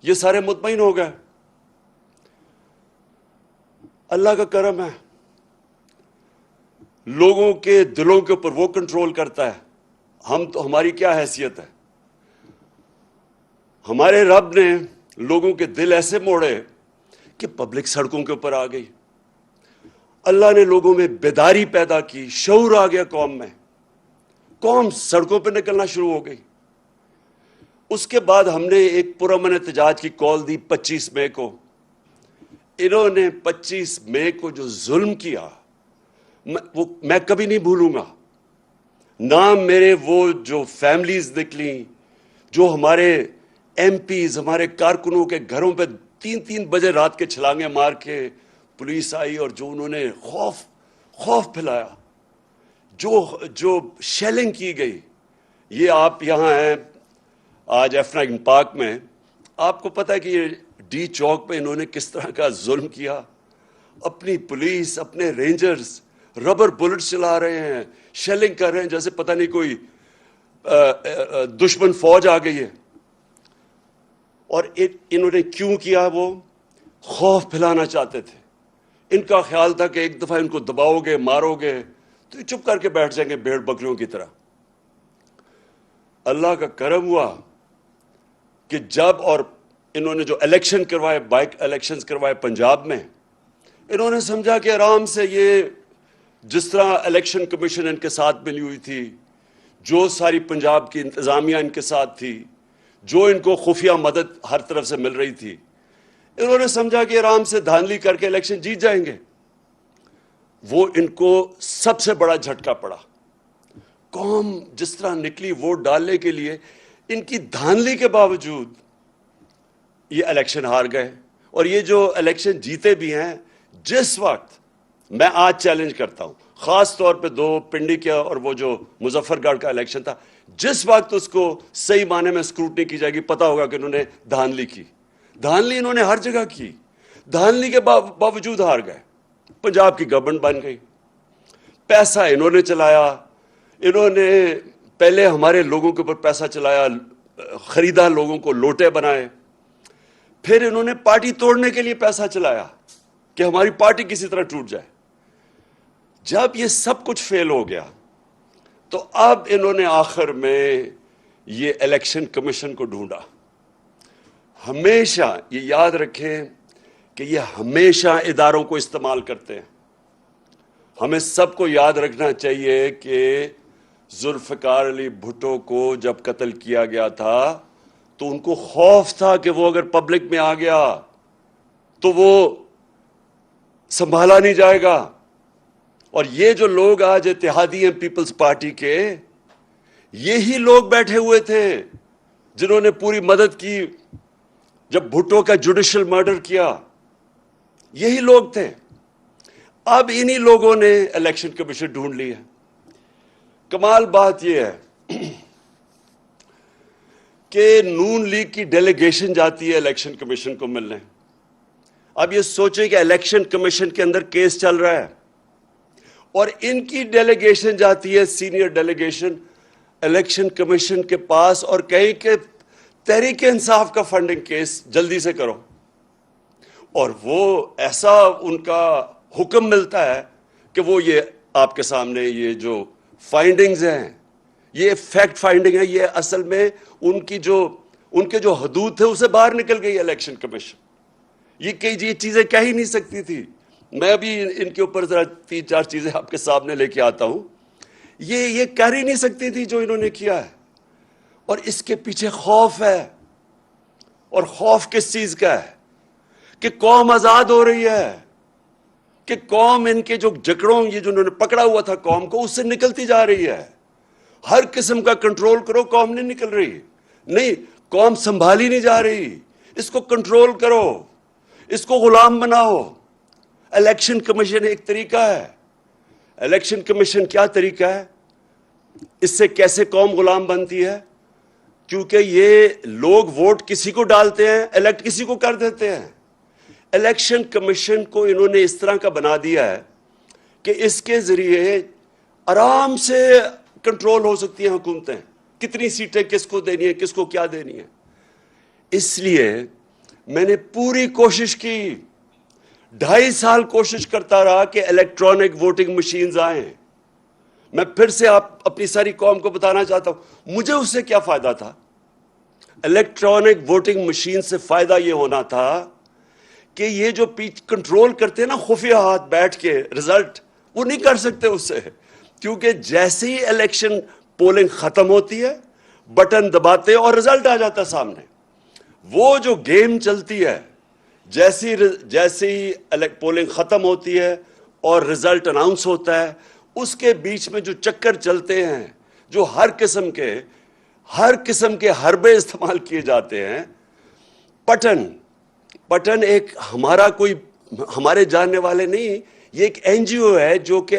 یہ سارے مطمئن ہو گئے. اللہ کا کرم ہے, لوگوں کے دلوں کے اوپر وہ کنٹرول کرتا ہے. ہم تو, ہماری کیا حیثیت ہے؟ ہمارے رب نے لوگوں کے دل ایسے موڑے کہ پبلک سڑکوں کے اوپر آ گئی. اللہ نے لوگوں میں بیداری پیدا کی, شعور آ گیا قوم میں, قوم سڑکوں پہ نکلنا شروع ہو گئی. اس کے بعد ہم نے ایک پرامن احتجاج کی کال دی 25 مئی کو. انہوں نے 25 مئی کو جو ظلم کیا وہ میں کبھی نہیں بھولوں گا. نہ میرے وہ جو فیملیز نکلیں, جو ہمارے ایم پیز, ہمارے کارکنوں کے گھروں پہ 3 بجے رات کے چھلانگے مار کے پولیس آئی اور جو انہوں نے خوف پھیلایا, جو شیلنگ کی گئی. یہ آپ یہاں ہیں آج F9 پارک میں, آپ کو پتہ ہے کہ یہ ڈی چوک پہ انہوں نے کس طرح کا ظلم کیا. اپنی پولیس, اپنے رینجرز ربر بلٹ چلا رہے ہیں, شیلنگ کر رہے ہیں جیسے پتہ نہیں کوئی دشمن فوج آ گئی ہے. اور انہوں نے کیوں کیا؟ وہ خوف پھیلانا چاہتے تھے. ان کا خیال تھا کہ ایک دفعہ ان کو دباؤ گے, مارو گے تو یہ چپ کر کے بیٹھ جائیں گے بھیڑ بکریوں کی طرح. اللہ کا کرم ہوا کہ جب اور انہوں نے جو الیکشن کروائے, بائک الیکشنز کروائے پنجاب میں, انہوں نے سمجھا کہ آرام سے یہ جس طرح الیکشن کمیشن ان کے ساتھ ملی ہوئی تھی, جو ساری پنجاب کی انتظامیہ ان کے ساتھ تھی, جو ان کو خفیہ مدد ہر طرف سے مل رہی تھی, انہوں نے سمجھا کہ آرام سے دھاندلی کر کے الیکشن جیت جائیں گے. وہ ان کو سب سے بڑا جھٹکا پڑا. قوم جس طرح نکلی ووٹ ڈالنے کے لیے, ان کی دھاندلی کے باوجود یہ الیکشن ہار گئے. اور یہ جو الیکشن جیتے بھی ہیں, جس وقت میں آج چیلنج کرتا ہوں, خاص طور پہ 2 پنڈی کا اور وہ جو مظفر گڑھ کا الیکشن تھا, جس وقت اس کو صحیح معنی میں اسکروٹنی کی جائے گی, پتہ ہوگا کہ انہوں نے دھاندلی کی. دھاندلی انہوں نے ہر جگہ کی, دھاندلی کے باوجود ہار گئے. پنجاب کی گورنمنٹ بن گئی. پیسہ انہوں نے چلایا, انہوں نے پہلے ہمارے لوگوں کے اوپر پیسہ چلایا, خریدا, لوگوں کو لوٹے بنائے. پھر انہوں نے پارٹی توڑنے کے لیے پیسہ چلایا کہ ہماری پارٹی کسی طرح ٹوٹ جائے. جب یہ سب کچھ فیل ہو گیا تو اب انہوں نے آخر میں یہ الیکشن کمیشن کو ڈھونڈا. ہمیشہ یہ یاد رکھیں کہ یہ ہمیشہ اداروں کو استعمال کرتے ہیں. ہمیں سب کو یاد رکھنا چاہیے کہ ذوالفقار علی بھٹو کو جب قتل کیا گیا تھا تو ان کو خوف تھا کہ وہ اگر پبلک میں آ گیا تو وہ سنبھالا نہیں جائے گا. اور یہ جو لوگ آج اتحادی ہیں پیپلز پارٹی کے, یہی لوگ بیٹھے ہوئے تھے جنہوں نے پوری مدد کی جب بھٹو کا جوڈیشل مرڈر کیا. یہی لوگ تھے. اب انہی لوگوں نے الیکشن کمیشن ڈھونڈ لی ہے. کمال بات یہ ہے کہ نون لیگ کی ڈیلیگیشن جاتی ہے الیکشن کمیشن کو ملنے. اب یہ سوچیں کہ الیکشن کمیشن کے اندر کیس چل رہا ہے اور ان کی ڈیلیگیشن جاتی ہے, سینئر ڈیلیگیشن, الیکشن کمیشن کے پاس اور کہیں کہ تحریک انصاف کا فنڈنگ کیس جلدی سے کرو. اور وہ ایسا ان کا حکم ملتا ہے کہ وہ یہ آپ کے سامنے یہ جو فائنڈنگز ہیں, یہ فیکٹ فائنڈنگ ہے, یہ اصل میں ان کے جو حدود تھے اسے باہر نکل گئی الیکشن کمیشن. یہ چیزیں کہہ ہی نہیں سکتی تھی. میں بھی ان کے اوپر ذرا 3-4 چیزیں آپ کے سامنے لے کے آتا ہوں. یہ کر ہی نہیں سکتی تھی جو انہوں نے کیا ہے. اور اس کے پیچھے خوف ہے. اور خوف کس چیز کا ہے؟ کہ قوم آزاد ہو رہی ہے, کہ قوم ان کے جو جکڑوں, یہ جو انہوں نے پکڑا ہوا تھا قوم کو, اس سے نکلتی جا رہی ہے. ہر قسم کا کنٹرول کرو, قوم نہیں نکل رہی. نہیں, قوم سنبھالی نہیں جا رہی. اس کو کنٹرول کرو, اس کو غلام بناؤ. الیکشن کمیشن ایک طریقہ ہے. الیکشن کمیشن کیا طریقہ ہے؟ اس سے کیسے قوم غلام بنتی ہے؟ کیونکہ یہ لوگ ووٹ کسی کو ڈالتے ہیں, الیکٹ کسی کو کر دیتے ہیں. الیکشن کمیشن کو انہوں نے اس طرح کا بنا دیا ہے کہ اس کے ذریعے آرام سے کنٹرول ہو سکتی ہیں حکومتیں, کتنی سیٹیں کس کو دینی ہے, کس کو کیا دینی ہے. اس لیے میں نے پوری کوشش کی, 2.5 سال کوشش کرتا رہا کہ الیکٹرانک ووٹنگ مشینز آئیں. میں پھر سے اپنی ساری قوم کو بتانا چاہتا ہوں, مجھے اس سے کیا فائدہ تھا. الیکٹرانک ووٹنگ مشین سے فائدہ یہ ہونا تھا کہ یہ جو کنٹرول کرتے ہیں نا خفیہ ہاتھ بیٹھ کے رزلٹ, وہ نہیں کر سکتے اس سے, کیونکہ جیسے ہی الیکشن پولنگ ختم ہوتی ہے بٹن دباتے اور رزلٹ آ جاتا ہے سامنے. وہ جو گیم چلتی ہے, جیسے ہی پولنگ ختم ہوتی ہے اور رزلٹ اناؤنس ہوتا ہے, اس کے بیچ میں جو چکر چلتے ہیں, جو ہر قسم کے حربے استعمال کیے جاتے ہیں. پٹن ایک ہمارے جاننے والے نہیں, یہ ایک این جی او ہے جو کہ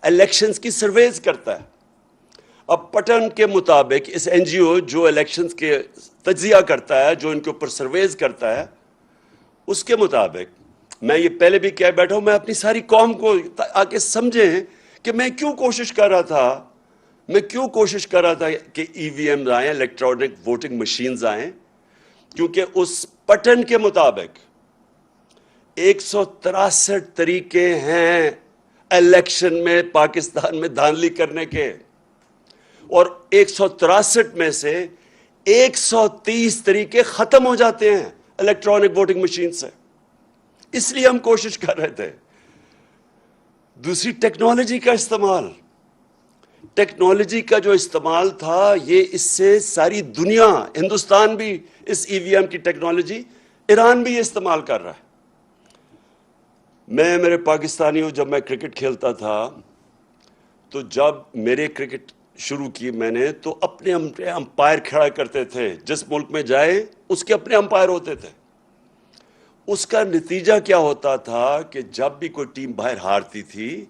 الیکشنز کی سرویز کرتا ہے. اب پٹن کے مطابق اس این جی او جو الیکشنز کے تجزیہ کرتا ہے, جو ان کے اوپر سرویز کرتا ہے, اس کے مطابق میں یہ پہلے بھی کہہ بیٹھا ہوں, میں اپنی ساری قوم کو آ کے سمجھیں کہ میں کیوں کوشش کر رہا تھا کہ ای وی ایم آئیں, الیکٹرانک ووٹنگ مشینز آئیں, کیونکہ اس پٹن کے مطابق 163 طریقے ہیں الیکشن میں پاکستان میں دھاندلی کرنے کے, اور 163 میں سے 130 طریقے ختم ہو جاتے ہیں الیکٹرانک ووٹنگ مشین سے. اس لیے ہم کوشش کر رہے تھے. دوسری ٹیکنالوجی کا جو استعمال تھا, یہ اس سے ساری دنیا, ہندوستان بھی اس ای وی ایم کی ٹیکنالوجی, ایران بھی یہ استعمال کر رہا ہے. میرے پاکستانیوں, جب میں کرکٹ کھیلتا تھا تو جب میرے کرکٹ شروع کی میں نے, تو اپنے امپائر کھڑا کرتے تھے. جس ملک میں جائے اس کے اپنے امپائر ہوتے تھے. اس کا نتیجہ کیا ہوتا تھا کہ جب بھی کوئی ٹیم باہر ہارتی تھی,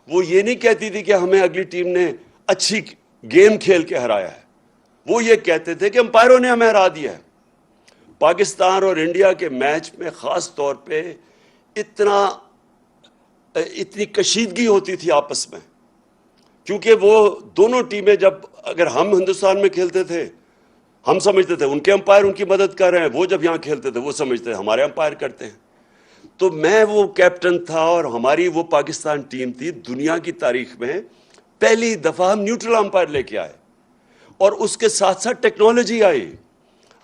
وہ یہ نہیں کہتی تھی کہ ہمیں اگلی ٹیم نے اچھی گیم کھیل کے ہرایا ہے, وہ یہ کہتے تھے کہ امپائروں نے ہمیں ہرا دیا ہے. پاکستان اور انڈیا کے میچ میں خاص طور پہ اتنی کشیدگی ہوتی تھی آپس میں, کیونکہ وہ دونوں ٹیمیں, جب اگر ہم ہندوستان میں کھیلتے تھے ہم سمجھتے تھے ان کے امپائر ان کی مدد کر رہے ہیں, وہ جب یہاں کھیلتے تھے وہ سمجھتے تھے ہمارے امپائر کرتے ہیں. تو میں وہ کیپٹن تھا اور ہماری وہ پاکستان ٹیم تھی, دنیا کی تاریخ میں پہلی دفعہ ہم نیوٹرل امپائر لے کے آئے, اور اس کے ساتھ ساتھ ٹیکنالوجی آئی.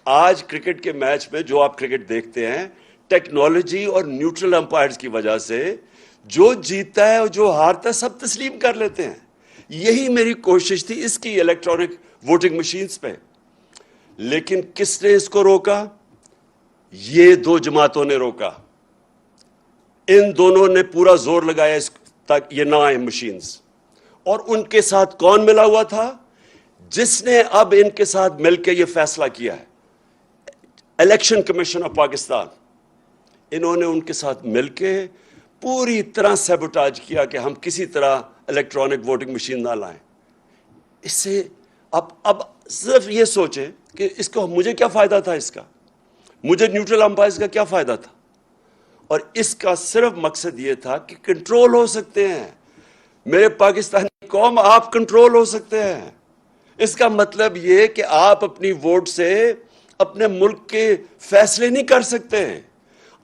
آج کرکٹ کے میچ میں جو آپ کرکٹ دیکھتے ہیں, ٹیکنالوجی اور نیوٹرل امپائرز کی وجہ سے جو جیتتا ہے اور جو ہارتا ہے سب تسلیم کر لیتے ہیں. یہی میری کوشش تھی اس کی الیکٹرانک ووٹنگ مشینز پہ. لیکن کس نے اس کو روکا؟ یہ دو جماعتوں نے روکا. ان دونوں نے پورا زور لگایا تاکہ یہ نہ آئے مشینز. اور ان کے ساتھ کون ملا ہوا تھا؟ جس نے اب ان کے ساتھ مل کے یہ فیصلہ کیا ہے, الیکشن کمیشن آف پاکستان. انہوں نے ان کے ساتھ مل کے پوری طرح سیبوٹاج کیا کہ ہم کسی طرح الیکٹرانک ووٹنگ مشین نہ لائیں. اس سے اب صرف یہ سوچیں کہ اس کو مجھے کیا فائدہ تھا, اس کا مجھے نیوٹرل امپائرز کا کیا فائدہ تھا. اور اس کا صرف مقصد یہ تھا کہ کنٹرول ہو سکتے ہیں. میرے پاکستانی قوم, آپ کنٹرول ہو سکتے ہیں. اس کا مطلب یہ کہ آپ اپنی ووٹ سے اپنے ملک کے فیصلے نہیں کر سکتے,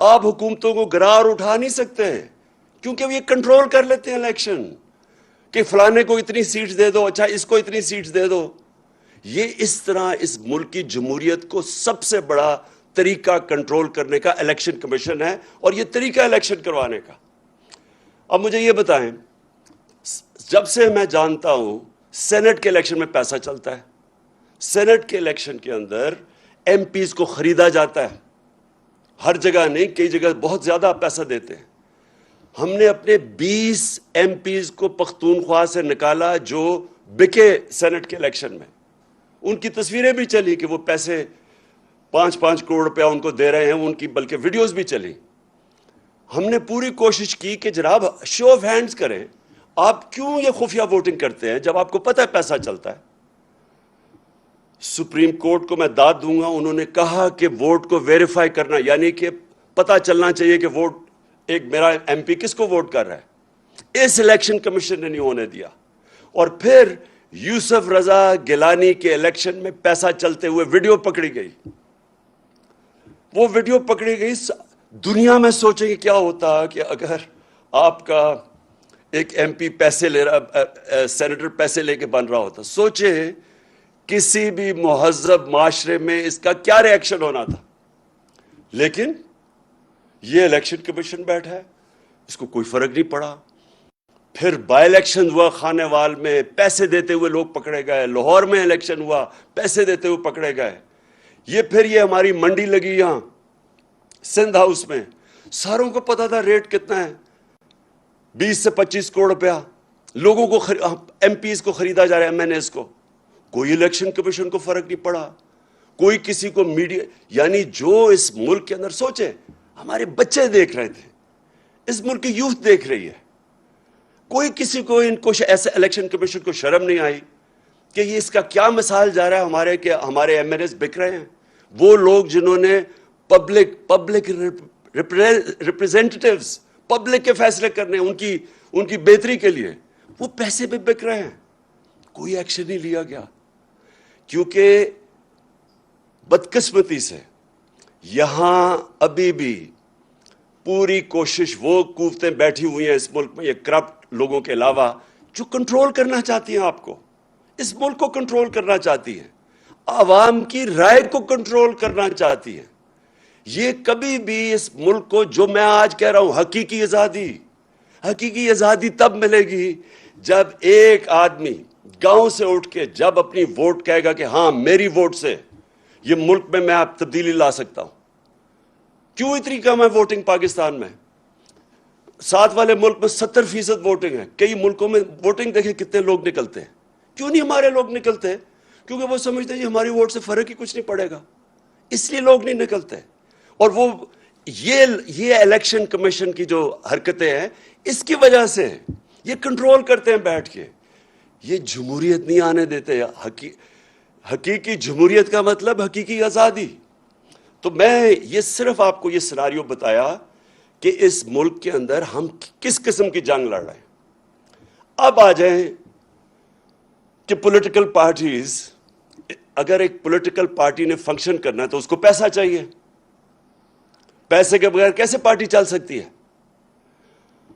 آپ حکومتوں کو گرار اٹھا نہیں سکتے, کیونکہ وہ یہ کنٹرول کر لیتے ہیں الیکشن, کہ فلانے کو اتنی سیٹس دے دو, اچھا اس کو اتنی سیٹس دے دو. یہ اس طرح اس ملک کی جمہوریت کو سب سے بڑا طریقہ کنٹرول کرنے کا الیکشن کمیشن ہے, اور یہ طریقہ الیکشن کروانے کا. اب مجھے یہ بتائیں, جب سے میں جانتا ہوں سینٹ کے الیکشن میں پیسہ چلتا ہے, سینٹ کے الیکشن کے اندر ایم پیز کو خریدا جاتا ہے, ہر جگہ نہیں, کئی جگہ بہت زیادہ پیسہ دیتے ہیں. ہم نے اپنے 20 ایم پیز کو پختونخوا سے نکالا جو بکے سینٹ کے الیکشن میں. ان کی تصویریں بھی چلی کہ وہ پیسے 5-5 کروڑ روپیہ ان کو دے رہے ہیں, ان کی بلکہ ویڈیوز بھی چلی. ہم نے پوری کوشش کی کہ جناب شو آف ہینڈز کریں, آپ کیوں یہ خفیہ ووٹنگ کرتے ہیں جب آپ کو پتہ ہے پیسہ چلتا ہے. سپریم کورٹ کو میں داد دوں گا, انہوں نے کہا کہ ووٹ کو ویریفائی کرنا, یعنی کہ پتہ چلنا چاہیے کہ ووٹ ایک میرا ایم پی کس کو ووٹ کر رہا ہے. اس الیکشن کمیشن نے نہیں ہونے دیا. اور پھر یوسف رضا گیلانی کے الیکشن میں پیسہ چلتے ہوئے ویڈیو پکڑی گئی. وہ ویڈیو پکڑی گئی. دنیا میں سوچیں کہ کیا ہوتا کہ اگر آپ کا ایک ایم پی پیسے لے رہا, سینیٹر پیسے لے کے بن رہا ہوتا. سوچیں کسی بھی مہذب معاشرے میں اس کا کیا ری ایکشن ہونا تھا. لیکن یہ الیکشن کمیشن بیٹھا ہے, اس کو کوئی فرق نہیں پڑا. پھر بائی الیکشن ہوا خانے وال میں, پیسے دیتے ہوئے لوگ پکڑے گئے. لاہور میں الیکشن ہوا, پیسے دیتے ہوئے پکڑے گئے. پھر یہ ہماری منڈی لگی یہاں سندھ ہاؤس میں, ساروں کو پتا تھا ریٹ کتنا ہے, 20 سے 25 کروڑ روپیہ لوگوں کو ایم پیز کو خریدا جا رہا ہے, ایم این ایز کو. کوئی الیکشن کمیشن کو فرق نہیں پڑا, کوئی کسی کو میڈیا. یعنی جو اس ملک کے اندر, سوچے ہمارے بچے دیکھ رہے تھے, اس ملک کی یوتھ دیکھ رہی ہے, کوئی کسی کو ان کو ایسے الیکشن کمیشن کو شرم نہیں آئی کہ یہ اس کا کیا مثال جا رہا ہے کہ ہمارے ایم این ایز بک رہے ہیں. وہ لوگ جنہوں نے پبلک ریپریزنٹیٹیوز, پبلک کے فیصلے کرنے ان کی بہتری کے لیے, وہ پیسے پہ بک رہے ہیں. کوئی ایکشن نہیں لیا گیا, کیونکہ بدقسمتی سے یہاں ابھی بھی پوری کوشش وہ قوتیں بیٹھی ہوئی ہیں اس ملک میں, یہ کرپٹ لوگوں کے علاوہ, جو کنٹرول کرنا چاہتی ہیں آپ کو, اس ملک کو کنٹرول کرنا چاہتی ہیں, عوام کی رائے کو کنٹرول کرنا چاہتی ہیں. یہ کبھی بھی اس ملک کو, جو میں آج کہہ رہا ہوں, حقیقی آزادی تب ملے گی جب ایک آدمی گاؤں سے اٹھ کے جب اپنی ووٹ کہے گا کہ ہاں میری ووٹ سے یہ ملک میں آپ تبدیلی لا سکتا ہوں. کیوں اتنی کم ہے ووٹنگ پاکستان میں؟ ساتھ والے ملک میں 70% ووٹنگ ہے. کئی ملکوں میں ووٹنگ دیکھیں کتنے لوگ نکلتے ہیں. کیوں نہیں ہمارے لوگ نکلتے؟ کیونکہ وہ سمجھتے ہیں ہماری ووٹ سے فرق ہی کچھ نہیں پڑے گا, اس لیے لوگ نہیں نکلتے. اور وہ یہ الیکشن کمیشن کی جو حرکتیں ہیں, اس کی وجہ سے یہ کنٹرول کرتے ہیں بیٹھ کے. یہ جمہوریت نہیں آنے دیتے. حقیقی جمہوریت کا مطلب حقیقی آزادی. تو میں یہ صرف آپ کو یہ سیناریو بتایا کہ اس ملک کے اندر ہم کس قسم کی جنگ لڑ رہے ہیں. اب آ جائیں کہ پولیٹیکل پارٹیز, اگر ایک پولیٹیکل پارٹی نے فنکشن کرنا ہے تو اس کو پیسہ چاہیے. پیسے کے بغیر کیسے پارٹی چل سکتی ہے؟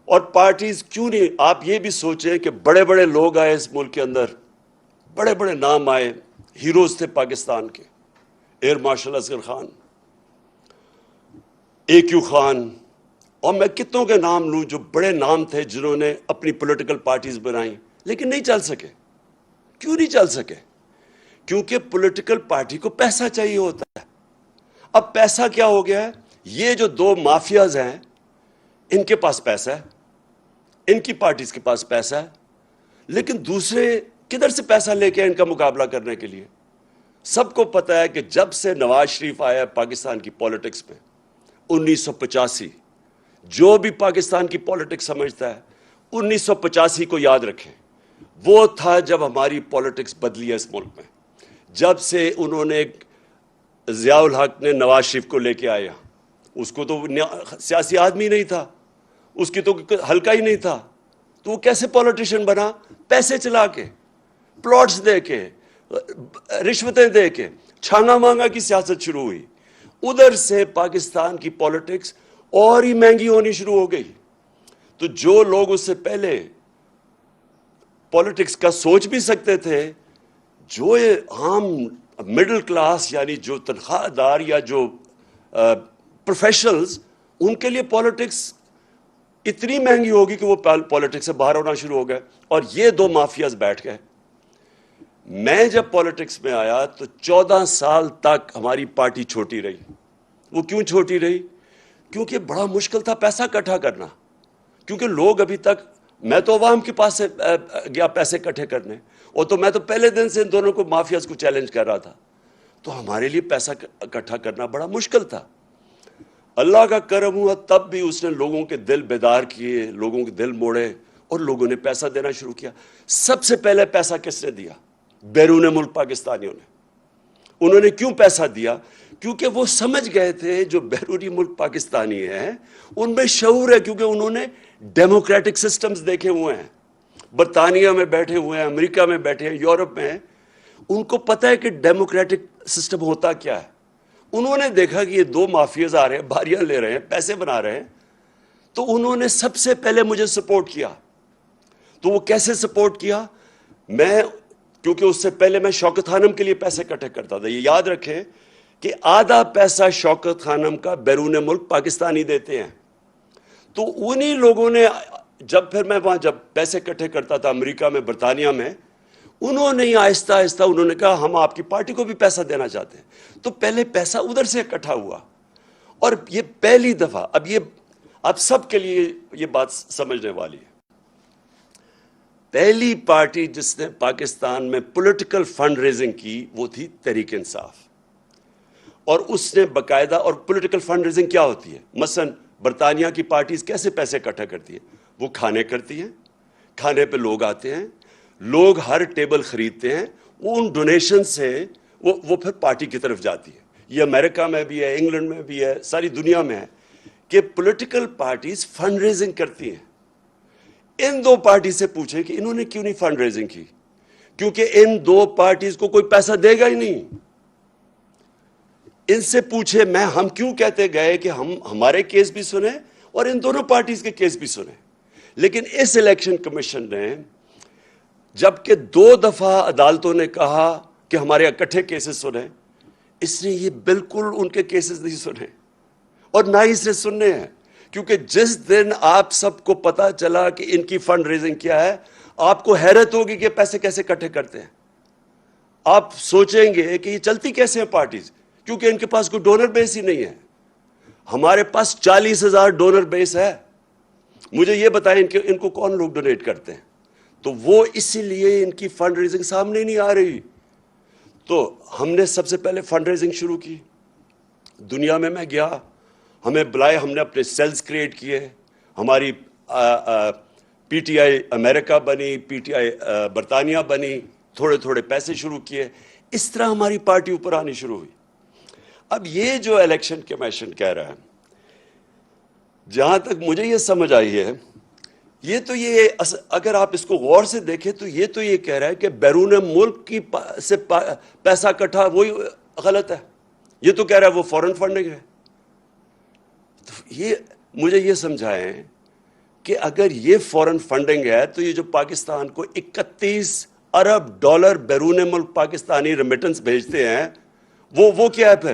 اور پارٹیز کیوں نہیں, آپ یہ بھی سوچیں کہ بڑے بڑے لوگ آئے اس ملک کے اندر, بڑے بڑے نام آئے, ہیروز تھے پاکستان کے, air marshal Asghar Khan, AQ Khan, اور میں کتنوں کے نام لوں جو بڑے نام تھے جنہوں نے اپنی پولیٹیکل پارٹیز بنائیں, لیکن نہیں چل سکے. کیوں نہیں چل سکے؟ کیونکہ پولیٹیکل پارٹی کو پیسہ چاہیے ہوتا ہے. اب پیسہ کیا ہو گیا ہے؟ یہ جو دو مافیاز ہیں, ان کے پاس پیسہ ہے, ان کی پارٹیز کے پاس پیسہ ہے, لیکن دوسرے کدھر سے پیسہ لے کے ان کا مقابلہ کرنے کے لیے؟ سب کو پتا ہے کہ جب سے نواز شریف آیا پاکستان کی پولیٹکس میں 1985, جو بھی پاکستان کی پولیٹکس سمجھتا ہے 1985 کو یاد رکھیں. وہ تھا جب ہماری پولیٹکس بدلی ہے اس ملک میں, جب سے انہوں نے ضیاء الحق نے نواز شریف کو لے کے آیا. اس کو تو سیاسی آدمی نہیں تھا, اس کی تو حلقہ ہی نہیں تھا, تو وہ کیسے پولیٹیشین بنا؟ پیسے چلا کے, پلاٹس دے کے, رشوتیں دے کے, چھانگا مانگا کی سیاست شروع ہوئی. ادھر سے پاکستان کی پولیٹکس اور ہی مہنگی ہونی شروع ہو گئی. تو جو لوگ اس سے پہلے پولیٹکس کا سوچ بھی سکتے تھے, جو عام مڈل کلاس یعنی جو تنخواہ دار یا جو پروفیشنلز, ان کے لیے پولیٹکس اتنی مہنگی ہوگی کہ وہ پولیٹکس سے باہر ہونا شروع ہو گئے. اور یہ دو مافیاز بیٹھ گئے. میں جب پولیٹکس میں آیا تو 14 سال تک ہماری پارٹی چھوٹی رہی. وہ کیوں چھوٹی رہی؟ کیونکہ بڑا مشکل تھا پیسہ اکٹھا کرنا. کیونکہ لوگ ابھی تک, میں تو عوام کے پاس سے گیا پیسے اکٹھے کرنے, اور تو میں تو پہلے دن سے ان دونوں کو مافیاز کو چیلنج کر رہا تھا. تو ہمارے لیے پیسہ اکٹھا کرنا بڑا مشکل تھا. اللہ کا کرم ہوا تب بھی اس نے لوگوں کے دل بیدار کیے, لوگوں کے دل موڑے, اور لوگوں نے پیسہ دینا شروع کیا. سب سے پہلے پیسہ کس نے دیا؟ بیرون ملک پاکستانیوں نے. انہوں نے کیوں پیسہ دیا؟ کیونکہ وہ سمجھ گئے تھے جو بیرونی ملک پاکستانی ہیں ان میں شعور ہے, کیونکہ انہوں نے ڈیموکریٹک سسٹمز دیکھے ہوئے ہیں. برطانیہ میں بیٹھے ہوئے ہیں, امریکہ میں بیٹھے ہیں, یورپ میں ہیں. ان کو پتہ ہے کہ ڈیموکریٹک سسٹم ہوتا کیا ہے. انہوں نے دیکھا کہ یہ دو مافیاز آ رہے ہیں, باریاں لے رہے ہیں, پیسے بنا رہے ہیں, تو انہوں نے سب سے پہلے مجھے سپورٹ کیا. تو وہ کیسے سپورٹ کیا؟ کیونکہ اس سے پہلے میں شوکت خانم کے لیے پیسے اکٹھے کرتا تھا. یہ یاد رکھیں کہ آدھا پیسہ شوکت خانم کا بیرون ملک پاکستانی دیتے ہیں. تو انہی لوگوں نے پھر میں وہاں جب پیسے اکٹھے کرتا تھا امریکہ میں, برطانیہ میں, انہوں نے آہستہ آہستہ انہوں نے کہا ہم آپ کی پارٹی کو بھی پیسہ دینا چاہتے ہیں. تو پہلے پیسہ ادھر سے اکٹھا ہوا, اور یہ پہلی دفعہ, اب سب کے لیے یہ بات سمجھنے والی ہے, پہلی پارٹی جس نے پاکستان میں پولیٹیکل فنڈ ریزنگ کی وہ تھی تحریک انصاف. اور اس نے باقاعدہ, اور پولیٹیکل فنڈ ریزنگ کیا ہوتی ہے؟ مثلا برطانیہ کی پارٹیز کیسے پیسے اکٹھا کرتی ہیں؟ وہ کھانے کرتی ہیں, کھانے پہ لوگ آتے ہیں, لوگ ہر ٹیبل خریدتے ہیں, وہ ان ڈونیشن سے وہ پھر پارٹی کی طرف جاتی ہے. یہ امریکہ میں بھی ہے, انگلینڈ میں بھی ہے, ساری دنیا میں ہے کہ پولیٹیکل پارٹیز فنڈ ریزنگ کرتی ہیں. ان دو پارٹی سے پوچھیں کہ انہوں نے کیوں نہیں فنڈ ریزنگ کی؟ کیونکہ ان دو پارٹیز کو کوئی پیسہ دے گا ہی نہیں. ان سے پوچھے ہم کیوں کہتے گئے کہ ہمارے کیس بھی سنیں اور ان دونوں پارٹیز کے کیس بھی سنیں. لیکن اس الیکشن کمیشن نے جبکہ 2 دفعہ عدالتوں نے کہا کہ ہمارے اکٹھے کیسز سنیں, اس نے یہ بالکل ان کے کیسز نہیں سنے, اور نہ ہی اس نے سننے ہیں. کیونکہ جس دن آپ سب کو پتا چلا کہ ان کی فنڈ ریزنگ کیا ہے, آپ کو حیرت ہوگی کہ پیسے کیسے اکٹھے کرتے ہیں. آپ سوچیں گے کہ یہ چلتی کیسے ہیں پارٹیز, کیونکہ ان کے پاس کوئی ڈونر بیس ہی نہیں ہے. ہمارے پاس 40,000 ڈونر بیس ہے. مجھے یہ بتائیں کہ ان کو کون لوگ ڈونیٹ کرتے ہیں؟ تو وہ اسی لیے ان کی فنڈ ریزنگ سامنے نہیں آ رہی. تو ہم نے سب سے پہلے فنڈ ریزنگ شروع کی. دنیا میں گیا, ہمیں بلائے, ہم نے اپنے سیلز کریٹ کیے, ہماری پی ٹی آئی امریکہ بنی, پی ٹی آئی برطانیہ بنی, تھوڑے تھوڑے پیسے شروع کیے, اس طرح ہماری پارٹی اوپر آنی شروع ہوئی. اب یہ جو الیکشن کمیشن کہہ رہا ہے, جہاں تک مجھے یہ سمجھ آئی ہے, یہ اگر آپ اس کو غور سے دیکھیں تو یہ کہہ رہا ہے کہ بیرون ملک سے پیسہ اکٹھا, وہی غلط ہے. یہ تو کہہ رہا ہے وہ فورن فنڈنگ ہے. تو مجھے یہ سمجھائیں کہ اگر یہ فورن فنڈنگ ہے تو یہ جو پاکستان کو 31 ارب ڈالر بیرون ملک پاکستانی ریمیٹنس بھیجتے ہیں, وہ کیا ہے پھر؟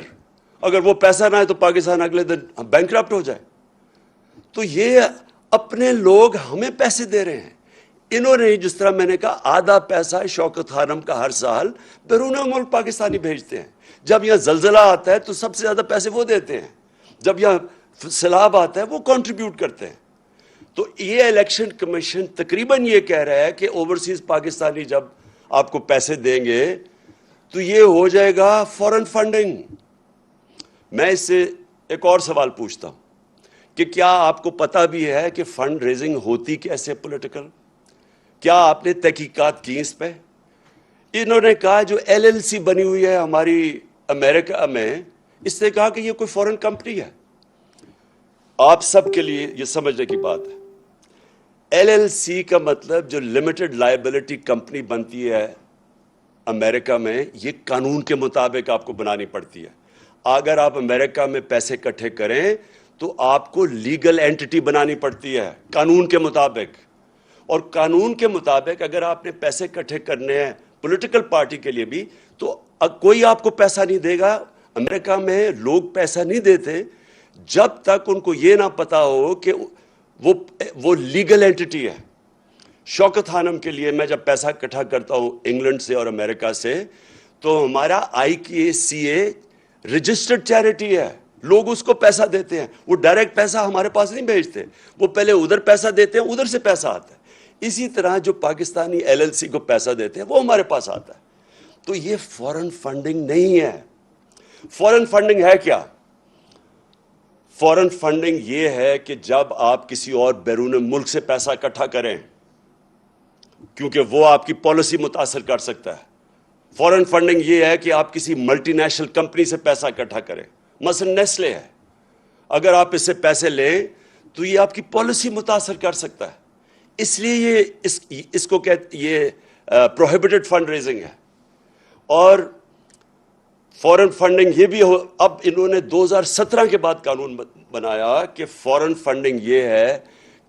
اگر وہ پیسہ نہ ہے تو پاکستان اگلے دن بینکرپٹ ہو جائے. تو یہ اپنے لوگ ہمیں پیسے دے رہے ہیں. انہوں نے, جس طرح میں نے کہا, آدھا پیسہ شوکت خانم کا ہر سال بیرون ملک پاکستانی بھیجتے ہیں. جب یہاں زلزلہ آتا ہے تو سب سے زیادہ پیسے وہ دیتے ہیں, جب یہاں سیلاب آتا ہے وہ کنٹریبیوٹ کرتے ہیں. تو یہ الیکشن کمیشن تقریباً یہ کہہ رہا ہے کہ اوورسیز پاکستانی جب آپ کو پیسے دیں گے تو یہ ہو جائے گا فورن فنڈنگ. میں اس سے ایک اور سوال پوچھتا ہوں کہ کیا آپ کو پتہ بھی ہے کہ فنڈ ریزنگ ہوتی کیسے پولیٹیکل؟ کیا آپ نے تحقیقات کی اس پہ؟ انہوں نے کہا جو LLC بنی ہوئی ہے ہماری امریکہ میں, اس نے کہا کہ یہ کوئی فورن کمپنی ہے. آپ سب کے لیے یہ سمجھنے کی بات ہے, LLC کا مطلب جو لمیٹڈ لائبلٹی کمپنی بنتی ہے امریکہ میں, یہ قانون کے مطابق آپ کو بنانی پڑتی ہے. اگر آپ امریکہ میں پیسے اکٹھے کریں تو آپ کو لیگل اینٹی بنانی پڑتی ہے قانون کے مطابق. اور قانون کے مطابق اگر آپ نے پیسے اکٹھے کرنے ہیں پولیٹیکل پارٹی کے لیے بھی, تو کوئی آپ کو پیسہ نہیں دے گا. امریکہ میں لوگ پیسہ نہیں دیتے جب تک ان کو یہ نہ پتا ہو کہ وہ لیگل اینٹی ہے. شوکت خانم کے لیے میں جب پیسہ اکٹھا کرتا ہوں انگلینڈ سے اور امریکہ سے, تو ہمارا IKCA رجسٹرڈ چیریٹی ہے. لوگ اس کو پیسہ دیتے ہیں, وہ ڈائریکٹ پیسہ ہمارے پاس نہیں بھیجتے, وہ پہلے ادھر پیسہ دیتے ہیں, ادھر سے پیسہ آتا ہے. اسی طرح جو پاکستانی LLC کو پیسہ دیتے ہیں وہ ہمارے پاس آتا ہے. تو یہ فورن فنڈنگ نہیں ہے. فورن فنڈنگ ہے کیا؟ فورن فنڈنگ یہ ہے کہ جب آپ کسی اور بیرون ملک سے پیسہ اکٹھا کریں, کیونکہ وہ آپ کی پالیسی متاثر کر سکتا ہے. فورن فنڈنگ یہ ہے کہ آپ کسی ملٹی نیشنل کمپنی سے پیسہ اکٹھا کریں, مثلا نیسلے ہے, اگر آپ اس سے پیسے لیں تو یہ آپ کی پالیسی متاثر کر سکتا ہے. اس لیے یہ اس کو یہ پروہیبٹڈ فنڈ ریزنگ ہے. اور فورن فنڈنگ یہ بھی اب انہوں نے 2017 کے بعد قانون بنایا کہ فورن فنڈنگ یہ ہے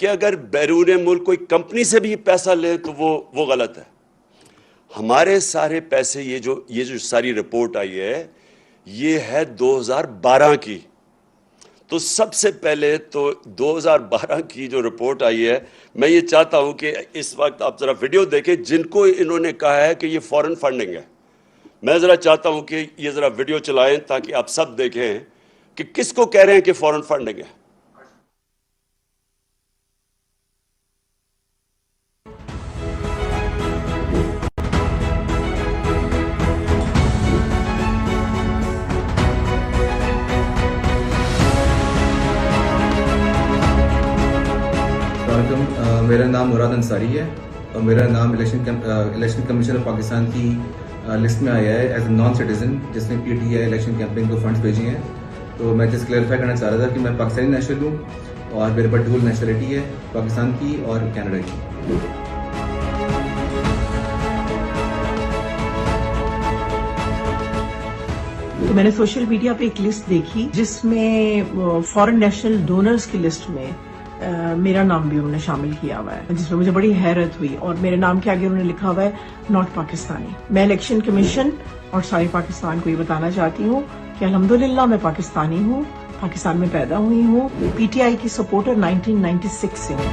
کہ اگر بیرون ملک کوئی کمپنی سے بھی پیسہ لے تو وہ غلط ہے. ہمارے سارے پیسے یہ جو ساری رپورٹ آئی ہے یہ ہے 2012 کی. تو سب سے پہلے تو 2012 کی جو رپورٹ آئی ہے, میں یہ چاہتا ہوں کہ اس وقت آپ ذرا ویڈیو دیکھیں جن کو انہوں نے کہا ہے کہ یہ فورن فنڈنگ ہے. میں ذرا چاہتا ہوں کہ یہ ذرا ویڈیو چلائیں تاکہ آپ سب دیکھیں کہ کس کو کہہ رہے ہیں کہ فورن فنڈنگ ہے. میرا نام مراد انصاری ہے اور میرا نام الیکشن کمیشن آف پاکستان کی لسٹ میں آیا ہے ایز اے نان سٹیزن جس نے P T I election campaign کو فنڈز بھیجے ہیں. تو میں جس کلیئرفائی کرنا چاہ رہا تھا کہ میں پاکستانی نیشنل ہوں اور میرے پاس ڈول نیشنلٹی ہے پاکستان کی اور کینیڈا کی. تو میں نے سوشل میڈیا پہ ایک لسٹ دیکھی جس میں فورن نیشنل ڈونرز کی لسٹ میں میرا نام بھی انہوں نے شامل کیا ہوا ہے, جس میں مجھے بڑی حیرت ہوئی. اور میرے نام کے آگے انہوں نے لکھا ہوا ہے ناٹ پاکستانی. میں الیکشن کمیشن اور سارے پاکستان کو یہ بتانا چاہتی ہوں کہ الحمدللہ میں پاکستانی ہوں, پاکستان میں پیدا ہوئی ہوں, پی ٹی آئی کی سپورٹر 1996 سے ہوں.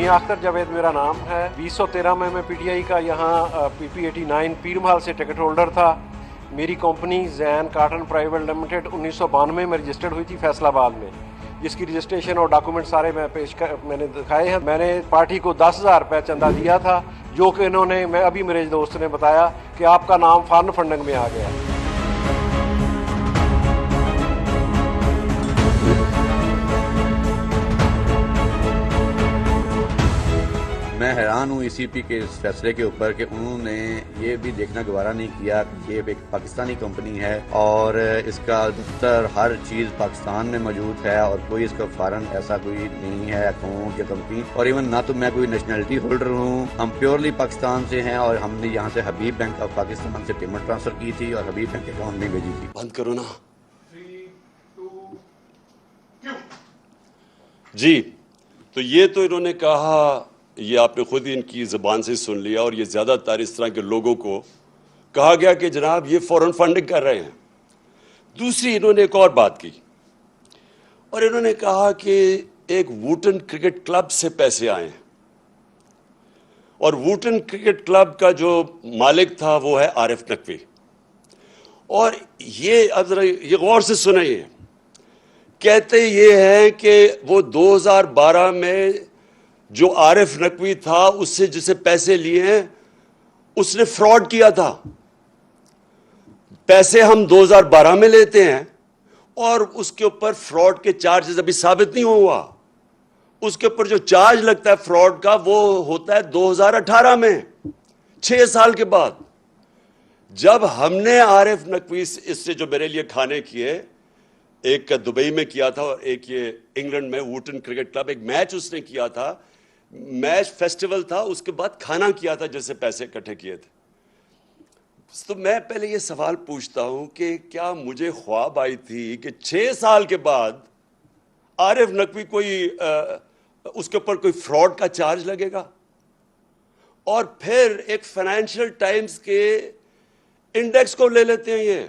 اختر جاوید میرا نام ہے. 2013 میں پی ٹی آئی کا یہاں پی پی 89 پیر محل سے ٹکٹ ہولڈر تھا. میری کمپنی زین کاٹن پرائیویٹ لمیٹڈ 1992 میں رجسٹرڈ ہوئی تھی فیصل آباد میں, جس کی رجسٹریشن اور ڈاکومنٹ سارے میں نے دکھائے ہیں. میں نے پارٹی کو 10,000 روپے چندہ دیا تھا, جو کہ انہوں نے ابھی میرے دوست نے بتایا کہ آپ کا نام فارن فنڈنگ میں آ گیا. میں حیران ہوں ای سی پی کے اس فیصلے کے اوپر کہ انہوں نے یہ بھی دیکھنا گوارا نہیں کیا کہ یہ ایک پاکستانی کمپنی ہے اور اس کا دفتر ہر چیز پاکستان میں موجود ہے اور کوئی اس کا فارن ایسا کوئی نہیں ہے اکاؤنٹ یا کمپنی. اور ایون نہ تو میں کوئی نیشنلٹی ہولڈر ہوں, ہم پیورلی پاکستان سے ہیں اور ہم نے یہاں سے حبیب بینک آف پاکستان سے پیمنٹ ٹرانسفر کی تھی اور حبیب بینک اکاؤنٹ میں بھیجی تھی. بند کرو نا جی. تو یہ تو انہوں نے کہا, یہ آپ نے خود ہی ان کی زبان سے سن لیا, اور یہ زیادہ تر اس طرح کے لوگوں کو کہا گیا کہ جناب یہ فورن فنڈنگ کر رہے ہیں. دوسری انہوں نے ایک اور بات کی, اور انہوں نے کہا کہ ایک ووٹن کرکٹ کلب سے پیسے آئے ہیں, اور ووٹن کرکٹ کلب کا جو مالک تھا وہ ہے عارف نقوی. اور یہ اب ذرا یہ غور سے سنیں, کہتے یہ ہیں کہ وہ 2012 میں جو عارف نقوی تھا اس سے جسے پیسے لیے ہیں اس نے فراڈ کیا تھا. پیسے ہم 2012 میں لیتے ہیں اور اس کے اوپر فراڈ کے چارجز ابھی ثابت نہیں ہوا. اس کے اوپر جو چارج لگتا ہے فراڈ کا وہ ہوتا ہے 2018 میں, 6 سال کے بعد. جب ہم نے عارف نقوی اس سے جو میرے لیے کھانے کیے, ایک دبئی میں کیا تھا اور ایک یہ انگلینڈ میں ووٹن کرکٹ کلب, ایک میچ اس نے کیا تھا, میچ فیسٹیول تھا, اس کے بعد کھانا کیا تھا جس سے پیسے اکٹھے کیے تھے. تو میں پہلے یہ سوال پوچھتا ہوں کہ کیا مجھے خواب آئی تھی کہ 6 سال کے بعد عارف نقوی کوئی اس کے اوپر کوئی فراڈ کا چارج لگے گا؟ اور پھر ایک فائنینشیل ٹائمز کے انڈیکس کو لے لیتے ہیں یہ,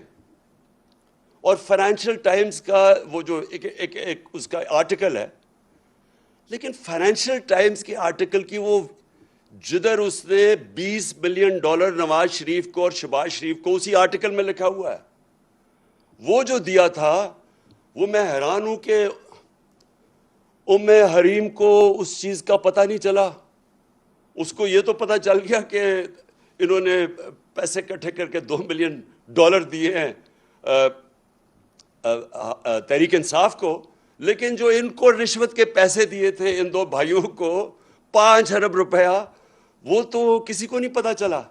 اور فائنینشیل ٹائمز کا وہ جو ایک اس کا آرٹیکل ہے, لیکن فائنینشیل ٹائمز کے آرٹیکل کی وہ جدھر اس نے $20 ملین نواز شریف کو اور شہباز شریف کو اسی آرٹیکل میں لکھا ہوا ہے, وہ جو دیا تھا, وہ میں حیران ہوں کہ ام حریم کو اس چیز کا پتہ نہیں چلا. اس کو یہ تو پتہ چل گیا کہ انہوں نے پیسے اکٹھے کر کے $2 ملین دیے ہیں تحریک انصاف کو, لیکن جو ان کو رشوت کے پیسے دیے تھے ان 2 بھائیوں کو 5 ارب روپیہ, وہ تو کسی کو نہیں پتا چلا.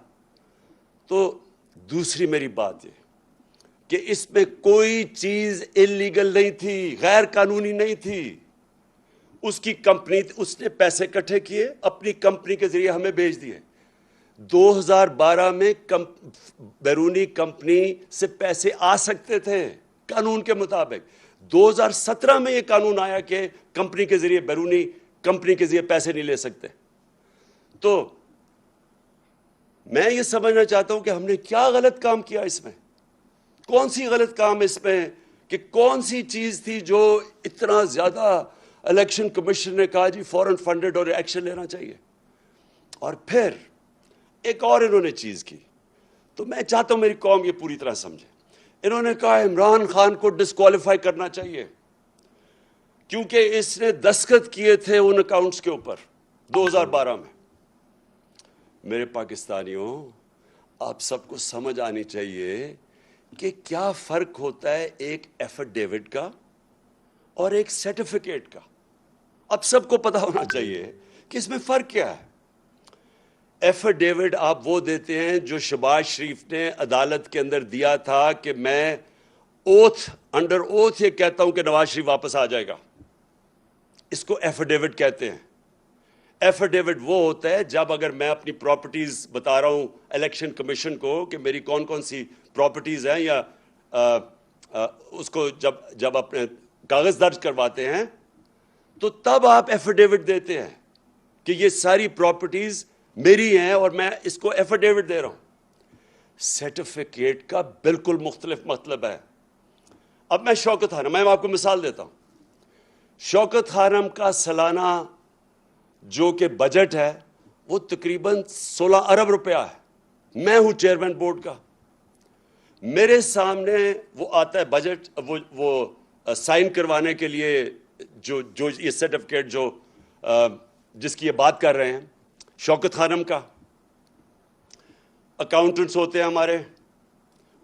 تو دوسری میری بات یہ کہ اس میں کوئی چیز انلیگل نہیں تھی, غیر قانونی نہیں تھی. اس کی کمپنی, اس نے پیسے اکٹھے کیے, اپنی کمپنی کے ذریعے ہمیں بھیج دیے. 2012 میں بیرونی کمپنی سے پیسے آ سکتے تھے قانون کے مطابق. 2017 میں یہ قانون آیا کہ کمپنی کے ذریعے, بیرونی کمپنی کے ذریعے پیسے نہیں لے سکتے. تو میں یہ سمجھنا چاہتا ہوں کہ ہم نے کیا غلط کام کیا اس میں, کون سی غلط کام اس میں, کہ کون سی چیز تھی جو اتنا زیادہ الیکشن کمیشن نے کہا جی فوراً فنڈڈ اور ایکشن لینا چاہیے. اور پھر ایک اور انہوں نے چیز کی, تو میں چاہتا ہوں میری قوم یہ پوری طرح سمجھے. انہوں نے کہا عمران خان کو ڈسکوالیفائی کرنا چاہیے کیونکہ اس نے دستخط کیے تھے ان اکاؤنٹس کے اوپر 2012 میں. میرے پاکستانیوں, آپ سب کو سمجھ آنی چاہیے کہ کیا فرق ہوتا ہے ایک ایفیڈیوٹ کا اور ایک سرٹیفکیٹ کا. اب سب کو پتا ہونا چاہیے کہ اس میں فرق کیا ہے. ایفیڈیوٹ آپ وہ دیتے ہیں جو شہباز شریف نے عدالت کے اندر دیا تھا کہ میں اوتھ, انڈر اوتھ یہ کہتا ہوں کہ نواز شریف واپس آ جائے گا. اس کو ایفیڈیوٹ کہتے ہیں. ایفیڈیوٹ وہ ہوتا ہے جب اگر میں اپنی پراپرٹیز بتا رہا ہوں الیکشن کمیشن کو کہ میری کون کون سی پراپرٹیز ہیں, یا اس کو جب اپنے کاغذ درج کرواتے ہیں تو تب آپ ایفیڈیوٹ دیتے ہیں کہ یہ ساری پراپرٹیز میری ہیں اور میں اس کو ایفیڈیوٹ دے رہا ہوں. سرٹیفکیٹ کا بالکل مختلف مطلب ہے. اب میں شوکت خانم, میں آپ کو مثال دیتا ہوں. شوکت خانم کا سالانہ جو کہ بجٹ ہے وہ تقریباً 16 ارب روپیہ ہے. میں ہوں چیئرمین بورڈ کا. میرے سامنے وہ آتا ہے بجٹ, وہ سائن کروانے کے لیے جو یہ سرٹیفکیٹ جو جس کی یہ بات کر رہے ہیں شوکت خانم کا. اکاؤنٹنٹس ہوتے ہیں ہمارے,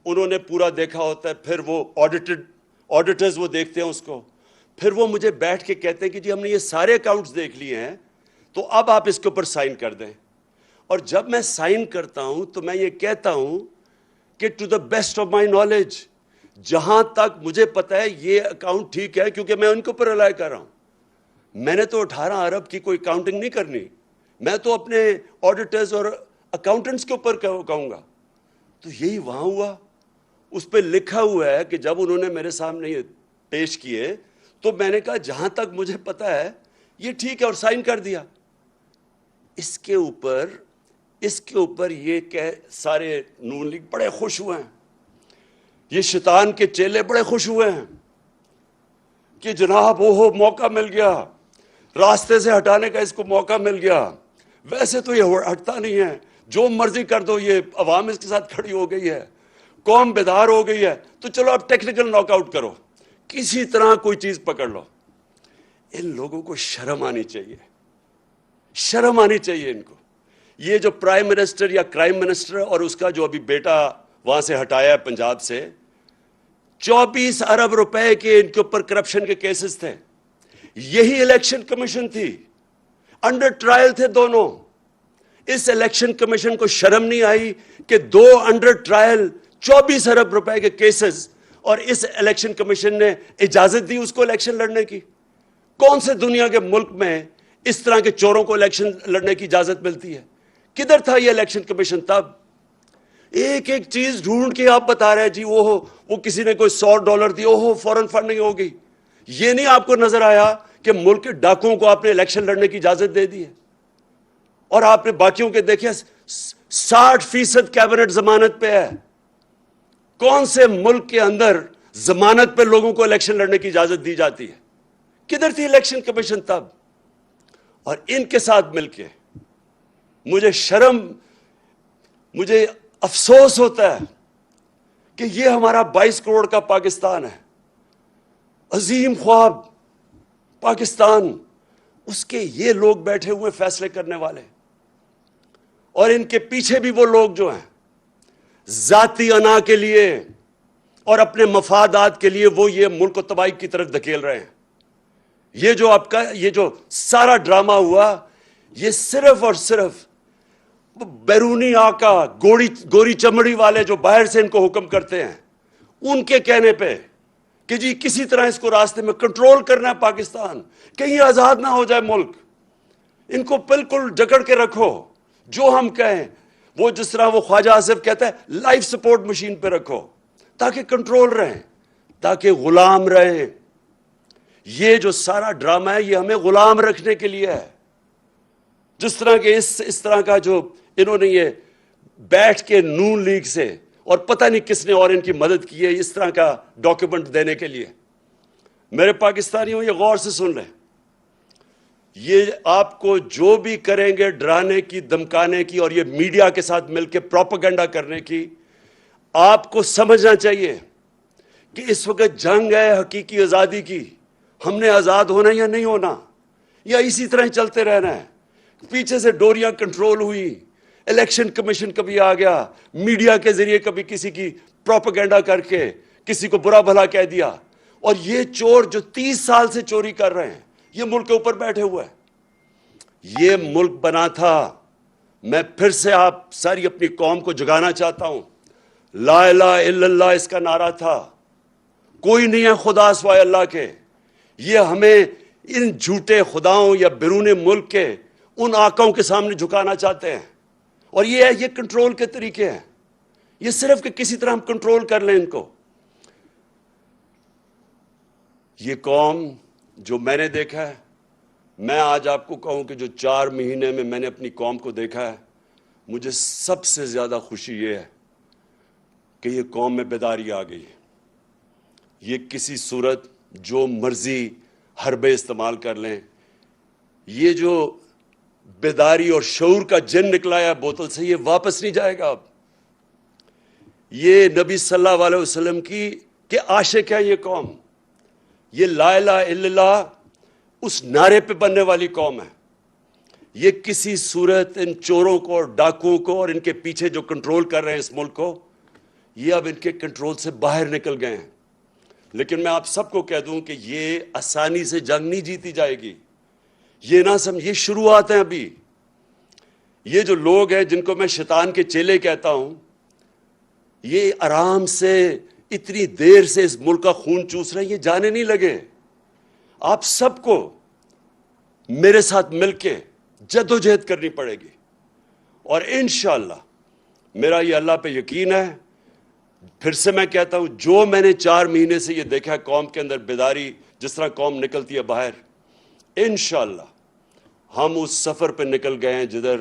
انہوں نے پورا دیکھا ہوتا ہے, پھر وہ آڈیٹرز وہ دیکھتے ہیں اس کو, پھر وہ مجھے بیٹھ کے کہتے ہیں کہ جی ہم نے یہ سارے اکاؤنٹس دیکھ لیے ہیں تو اب آپ اس کے اوپر سائن کر دیں. اور جب میں سائن کرتا ہوں تو میں یہ کہتا ہوں کہ to the best of my knowledge, جہاں تک مجھے پتا ہے یہ اکاؤنٹ ٹھیک ہے, کیونکہ میں ان کے اوپر رلائی کر رہا ہوں. میں نے تو 18 ارب کی کوئی کاؤنٹنگ نہیں کرنی, میں تو اپنے آڈیٹرز اور اکاؤنٹنٹس کے اوپر کہوں گا. تو یہی وہاں ہوا, اس پہ لکھا ہوا ہے کہ جب انہوں نے میرے سامنے یہ پیش کیے تو میں نے کہا جہاں تک مجھے پتا ہے یہ ٹھیک ہے, اور سائن کر دیا. اس کے اوپر یہ کہ سارے نون لیگ بڑے خوش ہوئے ہیں, یہ شیطان کے چیلے بڑے خوش ہوئے ہیں کہ جناب وہ موقع مل گیا, راستے سے ہٹانے کا اس کو موقع مل گیا. ویسے تو یہ ہٹتا نہیں ہے, جو مرضی کر دو, یہ عوام اس کے ساتھ کھڑی ہو گئی ہے, قوم بیدار ہو گئی ہے, تو چلو اب ٹیکنیکل ناک آؤٹ کرو, کسی طرح کوئی چیز پکڑ لو. ان لوگوں کو شرم آنی چاہیے, شرم آنی چاہیے ان کو. یہ جو پرائم منسٹر یا کرائم منسٹر اور اس کا جو ابھی بیٹا وہاں سے ہٹایا ہے پنجاب سے, 24 ارب روپے کے ان کے اوپر کرپشن کے کیسز تھے. یہی الیکشن کمیشن تھی, انڈر ٹرائل تھے دونوں. اس الیکشن کمیشن کو شرم نہیں آئی کہ 2 انڈر ٹرائل 24 ارب روپے کے کیسز, اور اس الیکشن کمیشن نے اجازت دی اس کو الیکشن لڑنے کی. کون سے دنیا کے ملک میں اس طرح کے چوروں کو الیکشن لڑنے کی اجازت ملتی ہے؟ کدھر تھا یہ الیکشن کمیشن تب؟ ایک ایک چیز ڈھونڈ کے آپ بتا رہے جی وہ کسی نے کوئی $100 دی, فوراً فنڈنگ ہو گئی. یہ نہیں آپ کو نظر آیا کہ ملک کے ڈاکوؤں کو آپ نے الیکشن لڑنے کی اجازت دے دی ہے, اور آپ نے باقیوں کے دیکھے 60% کیبنٹ ضمانت پہ ہے. کون سے ملک کے اندر ضمانت پہ لوگوں کو الیکشن لڑنے کی اجازت دی جاتی ہے؟ کدھر تھی الیکشن کمیشن تب؟ اور ان کے ساتھ مل کے مجھے افسوس ہوتا ہے کہ یہ ہمارا 22 کروڑ کا پاکستان ہے, عظیم خواب پاکستان, اس کے یہ لوگ بیٹھے ہوئے فیصلے کرنے والے, اور ان کے پیچھے بھی وہ لوگ جو ہیں ذاتی انا کے لیے اور اپنے مفادات کے لیے وہ یہ ملک کو تباہی کی طرف دھکیل رہے ہیں. یہ جو آپ کا یہ جو سارا ڈرامہ ہوا, یہ صرف اور صرف بیرونی آقا گوری چمڑی والے جو باہر سے ان کو حکم کرتے ہیں ان کے کہنے پہ کہ جی کسی طرح اس کو راستے میں کنٹرول کرنا ہے پاکستان, کہیں آزاد نہ ہو جائے ملک. ان کو بالکل جکڑ کے رکھو, جو ہم کہیں وہ جس طرح وہ خواجہ آصف کہتا ہے لائف سپورٹ مشین پہ رکھو تاکہ کنٹرول رہیں, تاکہ غلام رہیں. یہ جو سارا ڈرامہ ہے یہ ہمیں غلام رکھنے کے لیے ہے. جس طرح کہ اس طرح کا جو انہوں نے یہ بیٹھ کے نون لیگ سے اور پتہ نہیں کس نے اور ان کی مدد کی ہے اس طرح کا ڈاکیومنٹ دینے کے لیے. میرے پاکستانیوں یہ غور سے سن لیں, یہ آپ کو جو بھی کریں گے ڈرانے کی, دمکانے کی اور یہ میڈیا کے ساتھ مل کے پروپیگنڈا کرنے کی, آپ کو سمجھنا چاہیے کہ اس وقت جنگ ہے حقیقی آزادی کی. ہم نے آزاد ہونا یا نہیں ہونا, یا اسی طرح چلتے رہنا ہے. پیچھے سے ڈوریاں کنٹرول ہوئی, الیکشن کمیشن کبھی آ گیا, میڈیا کے ذریعے کبھی کسی کی پروپیگنڈا کر کے کسی کو برا بھلا کہہ دیا, اور یہ چور جو 30 سال سے چوری کر رہے ہیں یہ ملک کے اوپر بیٹھے ہوئے ہیں. یہ ملک بنا تھا, میں پھر سے آپ ساری اپنی قوم کو جگانا چاہتا ہوں, لا الہ الا اللہ اس کا نعرہ تھا. کوئی نہیں ہے خدا سوائے اللہ کے. یہ ہمیں ان جھوٹے خداؤں یا بیرون ملک کے ان آقاؤں کے سامنے جھکانا چاہتے ہیں, اور یہ کنٹرول کے طریقے ہیں. یہ صرف کہ کسی طرح ہم کنٹرول کر لیں ان کو. یہ قوم جو میں نے دیکھا ہے, میں آج آپ کو کہوں کہ جو 4 مہینے میں نے اپنی قوم کو دیکھا ہے, مجھے سب سے زیادہ خوشی یہ ہے کہ یہ قوم میں بیداری آ گئی ہے. یہ کسی صورت جو مرضی حربے استعمال کر لیں, یہ جو بیداری اور شعور کا جن نکلا ہے بوتل سے, یہ واپس نہیں جائے گا. اب یہ نبی صلی اللہ علیہ وسلم کی کہ عاشق ہے یہ قوم. یہ لا الہ الا اللہ اس نعرے پہ بننے والی قوم ہے. یہ کسی صورت ان چوروں کو اور ڈاکوؤں کو اور ان کے پیچھے جو کنٹرول کر رہے ہیں اس ملک کو, یہ اب ان کے کنٹرول سے باہر نکل گئے ہیں. لیکن میں آپ سب کو کہہ دوں کہ یہ آسانی سے جنگ نہیں جیتی جائے گی. یہ نہ سمجھ, یہ شروعات ہیں ابھی. یہ جو لوگ ہیں جن کو میں شیطان کے چیلے کہتا ہوں, یہ آرام سے اتنی دیر سے اس ملک کا خون چوس رہے ہیں, یہ جانے نہیں لگے. آپ سب کو میرے ساتھ مل کے جدوجہد کرنی پڑے گی, اور انشاءاللہ میرا یہ اللہ پہ یقین ہے. پھر سے میں کہتا ہوں, جو میں نے 4 مہینے سے یہ دیکھا قوم کے اندر بیداری, جس طرح قوم نکلتی ہے باہر, انشاءاللہ ہم اس سفر پہ نکل گئے ہیں جدھر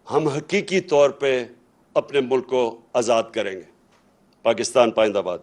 ہم حقیقی طور پہ اپنے ملک کو آزاد کریں گے. پاکستان پائندہ باد.